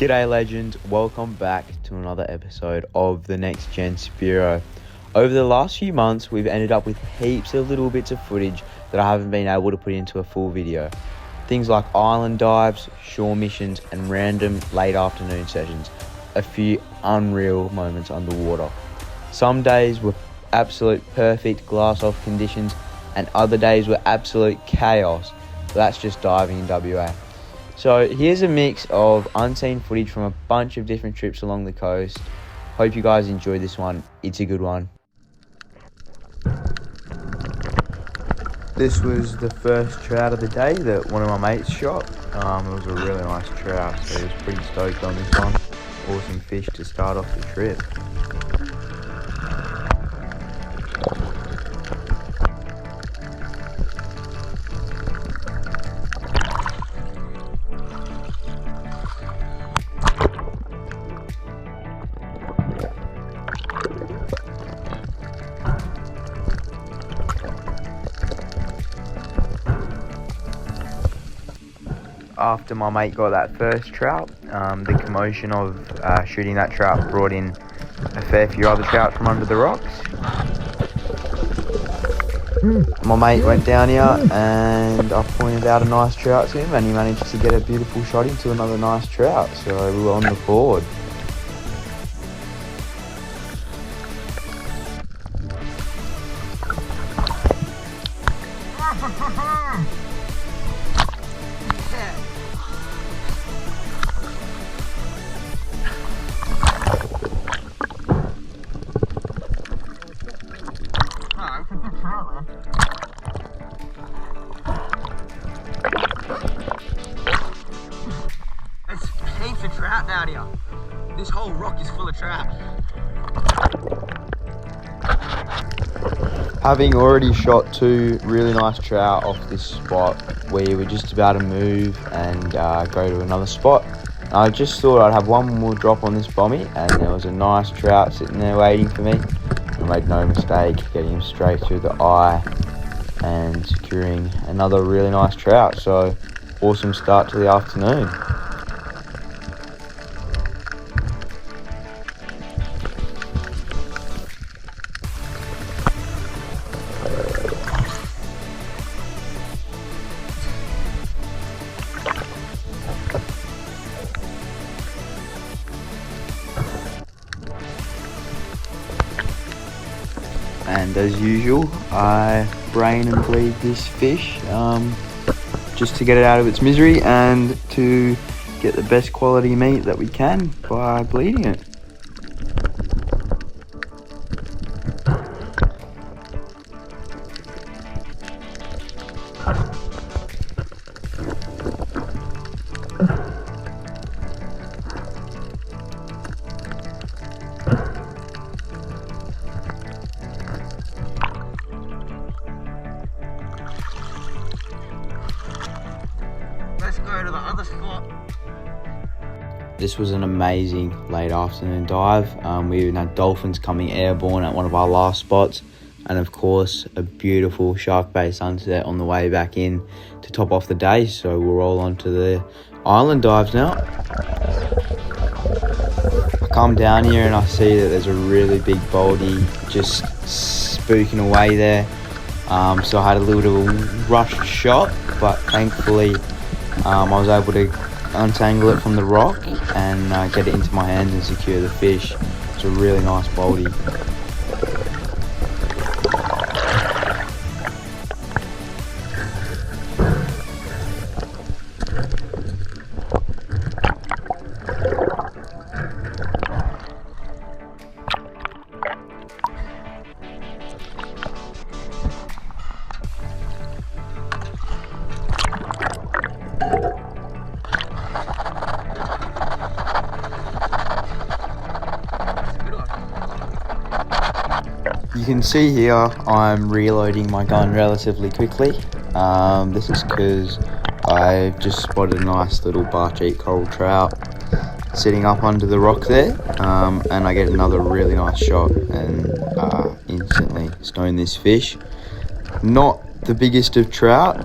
G'day legends, welcome back to another episode of the Next Gen Spearo. Over the last few months we've ended up with heaps of little bits of footage that I haven't been able to put into a full video. Things like island dives, shore missions and random late afternoon sessions. A few unreal moments underwater. Some days were absolute perfect glass off conditions and other days were absolute chaos. That's just diving in WA. So here's a mix of unseen footage from a bunch of different trips along the coast. Hope you guys enjoyed this one. It's a good one. This was the first trout of the day that one of my mates shot. It was a really nice trout, so he was pretty stoked on this one. Awesome fish to start off the trip. After my mate got that first trout, the commotion of shooting that trout brought in a fair few other trout from under the rocks. My mate went down here and I pointed out a nice trout to him and he managed to get a beautiful shot into another nice trout, so we were on the board. There's heaps of trout down here. This whole rock is full of trout. Having already shot two really nice trout off this spot, we were just about to move and go to another spot. I just thought I'd have one more drop on this bommy, and there was a nice trout sitting there waiting for me. I made no mistake getting him straight through the eye and securing another really nice trout, so awesome start to the afternoon. And as usual, I brain and bleed this fish just to get it out of its misery and to get the best quality meat that we can by bleeding it. Let's go to the other spot. This was an amazing late afternoon dive. We even had dolphins coming airborne at one of our last spots, and of course a beautiful Shark Bay sunset on the way back in to top off the day. So we're all on to the island dives now. I come down here and I see that there's a really big baldy just spooking away there. So I had a little bit of a rushed shot, but thankfully I was able to untangle it from the rock and get it into my hands and secure the fish. It's a really nice baldy. You can see here I'm reloading my gun relatively quickly. This is because I just spotted a nice little barcheat coral trout sitting up under the rock there, and I get another really nice shot and instantly stone this fish. Not the biggest of trout,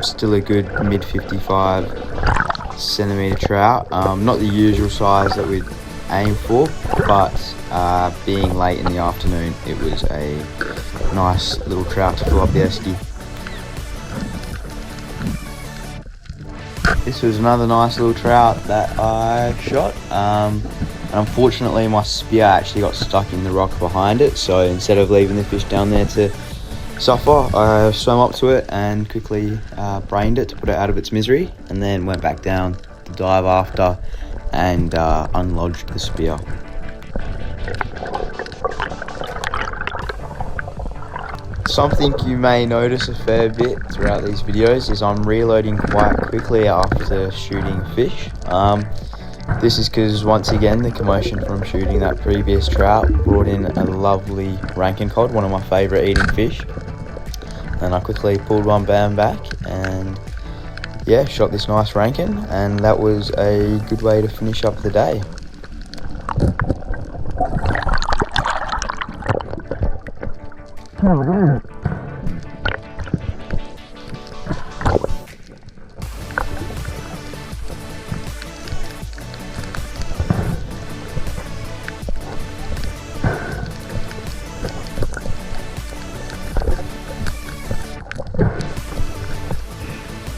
still a good mid 55 centimetre trout. Not the usual size that we'd aim for, but being late in the afternoon, it was a nice little trout to fill up the esky. This was another nice little trout that I shot. And unfortunately my spear actually got stuck in the rock behind it, so instead of leaving the fish down there to suffer, I swam up to it and quickly brained it to put it out of its misery, and then went back down to dive after and unlodged the spear. Something you may notice a fair bit throughout these videos is I'm reloading quite quickly after shooting fish. This is because, once again, the commotion from shooting that previous trout brought in a lovely rankin cod, one of my favourite eating fish. And I quickly pulled one bam back and yeah, shot this nice rankin, and that was a good way to finish up the day.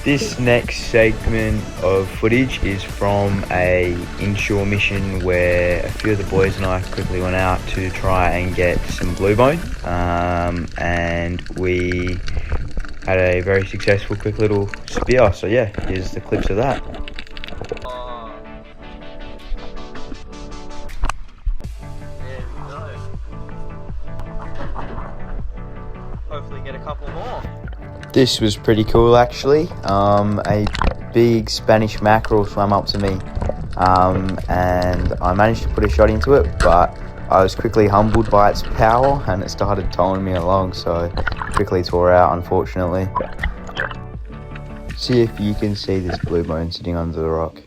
This next segment of footage is from a inshore mission where a few of the boys and I quickly went out to try and get some bluebone, and we had a very successful quick little spear. So yeah, here's the clips of that. There we go. Hopefully get a couple more. This was pretty cool actually. A big Spanish mackerel swam up to me, and I managed to put a shot into it, but I was quickly humbled by its power and it started towing me along, so quickly tore out, unfortunately. See if you can see this bluebone sitting under the rock.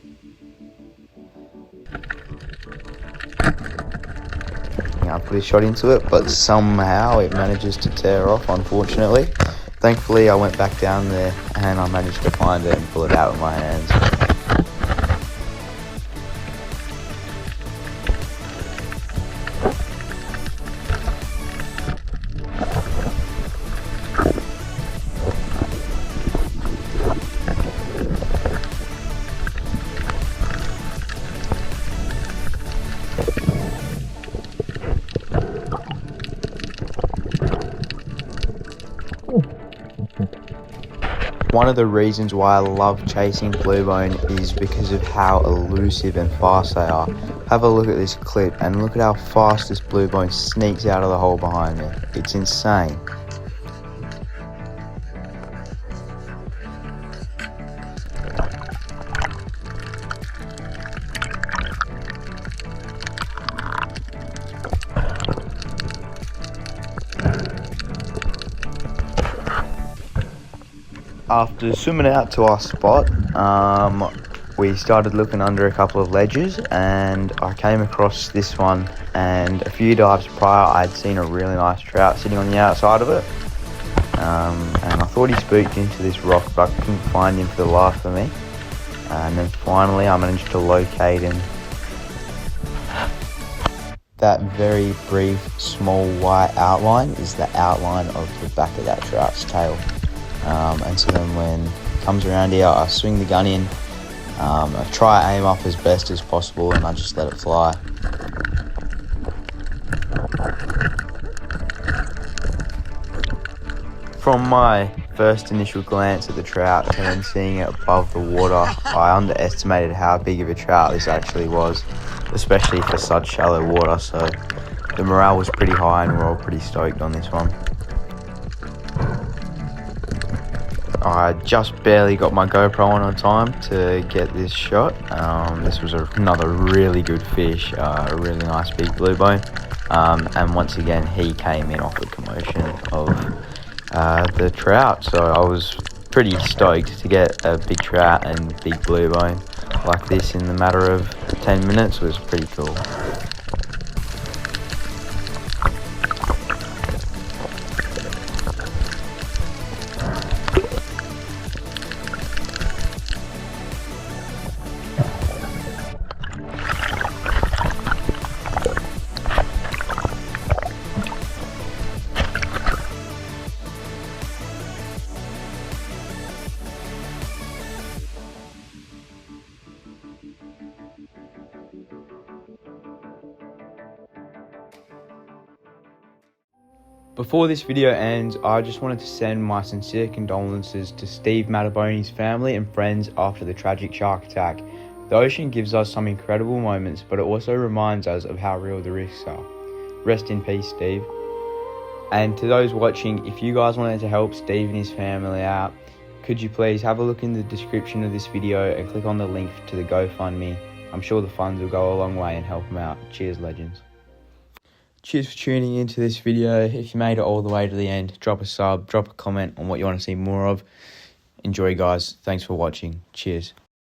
I put a shot into it, but somehow it manages to tear off, unfortunately. Thankfully, I went back down there and I managed to find it and pull it out with my hands. One of the reasons why I love chasing bluebone is because of how elusive and fast they are. Have a look at this clip and look at how fast this bluebone sneaks out of the hole behind me. It's insane. After swimming out to our spot, we started looking under a couple of ledges, and I came across this one, and a few dives prior I'd seen a really nice trout sitting on the outside of it, and I thought he spooked into this rock, but I couldn't find him for the life of me. And then finally I managed to locate him. That very brief small white outline is the outline of the back of that trout's tail. And so then when it comes around here, I swing the gun in, I try aim up as best as possible, and I just let it fly. From my first initial glance at the trout and then seeing it above the water, I underestimated how big of a trout this actually was, especially for such shallow water, so the morale was pretty high and we were all pretty stoked on this one. I just barely got my GoPro on time to get this shot. This was another really good fish, a really nice big bluebone, and once again he came in off the commotion of the trout, so I was pretty stoked to get a big trout and big bluebone like this in the matter of 10 minutes. Was pretty cool. Before this video ends, I just wanted to send my sincere condolences to Steve Mattaboni's family and friends after the tragic shark attack. The ocean gives us some incredible moments, but it also reminds us of how real the risks are. Rest in peace, Steve. And to those watching, if you guys wanted to help Steve and his family out, could you please have a look in the description of this video and click on the link to the GoFundMe. I'm sure the funds will go a long way and help them out. Cheers, legends. Cheers for tuning into this video. If you made it all the way to the end, drop a sub, drop a comment on what you want to see more of. Enjoy, guys. Thanks for watching. Cheers.